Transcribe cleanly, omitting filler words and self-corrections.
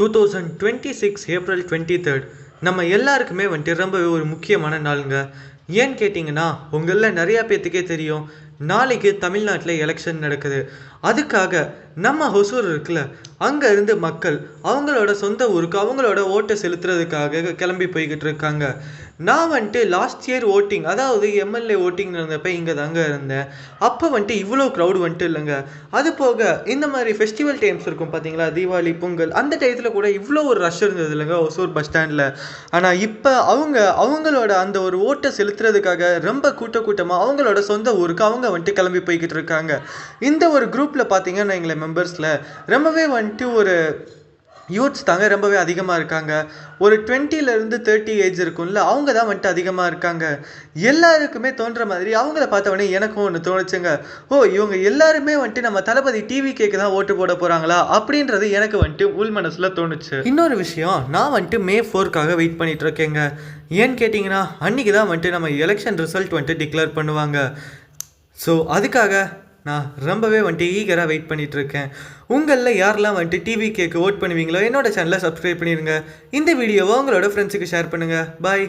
2026 April 23rd நம்ம எல்லாருக்குமே வந்துட்டு ரொம்பவே ஒரு முக்கியமான நாளுங்க. ஏன்னு கேட்டிங்கன்னா உங்களில் நிறையா பேர்த்துக்கே தெரியும், நாளைக்கு தமிழ்நாட்டில் எலெக்ஷன் நடக்குது. அதுக்காக நம்ம ஹொசூர் இருக்குல்ல, அங்கே இருந்து மக்கள் அவங்களோட சொந்த ஊருக்கு அவங்களோட ஓட்டை செலுத்துறதுக்காக கிளம்பி போய்கிட்டு இருக்காங்க. நான் வந்துட்டு லாஸ்ட் இயர் ஓட்டிங், அதாவது எம்எல்ஏ ஓட்டிங் இருந்தப்போ இங்கே தாங்க இருந்தேன். அப்போ வந்துட்டு இவ்வளோ க்ரௌடு வந்துட்டு இல்லைங்க. அது போக இந்த மாதிரி ஃபெஸ்டிவல் டைம்ஸ் இருக்கும் பார்த்தீங்களா, தீபாவளி, பொங்கல், அந்த டயத்தில் கூட இவ்வளோ ஒரு ரஷ் இருந்தது இல்லைங்க ஒசூர் பஸ் ஸ்டாண்டில். ஆனால் இப்போ அவங்களோட அந்த ஒரு ஓட்டை செலுத்துறதுக்காக ரொம்ப கூட்டமாக அவங்களோட சொந்த ஊருக்கு அவங்க வந்துட்டு கிளம்பி போய்கிட்டு இருக்காங்க. இந்த ஒரு குரூப்பில் பார்த்தீங்கன்னா எங்களை மெம்பர்ஸில் ரொம்பவே வந்துட்டு ஒரு யூத்ஸ் தாங்க ரொம்பவே அதிகமாக இருக்காங்க. ஒரு 20லேருந்து 30 ஏஜ் இருக்கும்ல, அவங்க தான் வந்துட்டு அதிகமாக இருக்காங்க. எல்லாருக்குமே தோன்ற மாதிரி அவங்கள பார்த்தவொடனே எனக்கும் ஒன்று தோணுச்சுங்க. ஓ, இவங்க எல்லாருமே வந்துட்டு நம்ம தளபதி டிவி கேக்கு தான் ஓட்டு போட போகிறாங்களா அப்படின்றது எனக்கு வந்துட்டு உள் மனசில் தோணுச்சு. இன்னொரு விஷயம், நான் வந்துட்டு May 4க்காக வெயிட் பண்ணிட்டு இருக்கேங்க. ஏன்னு கேட்டிங்கன்னா அன்றைக்கி தான் வந்துட்டு நம்ம எலெக்ஷன் ரிசல்ட் வந்துட்டு டிக்ளேர் பண்ணுவாங்க. ஸோ அதுக்காக நான் ரொம்பவே வந்துட்டு ஈகராக வெயிட் பண்ணிகிட்ருக்கேன். உங்களில் யாரெல்லாம் வந்துட்டு டிவி கேக்கு ஓட் பண்ணுவீங்களோ என்னோட சேனலை சப்ஸ்கிரைப் பண்ணிடுங்க. இந்த வீடியோவை உங்களோட ஃப்ரெண்ட்ஸுக்கு ஷேர் பண்ணுங்கள். பாய்.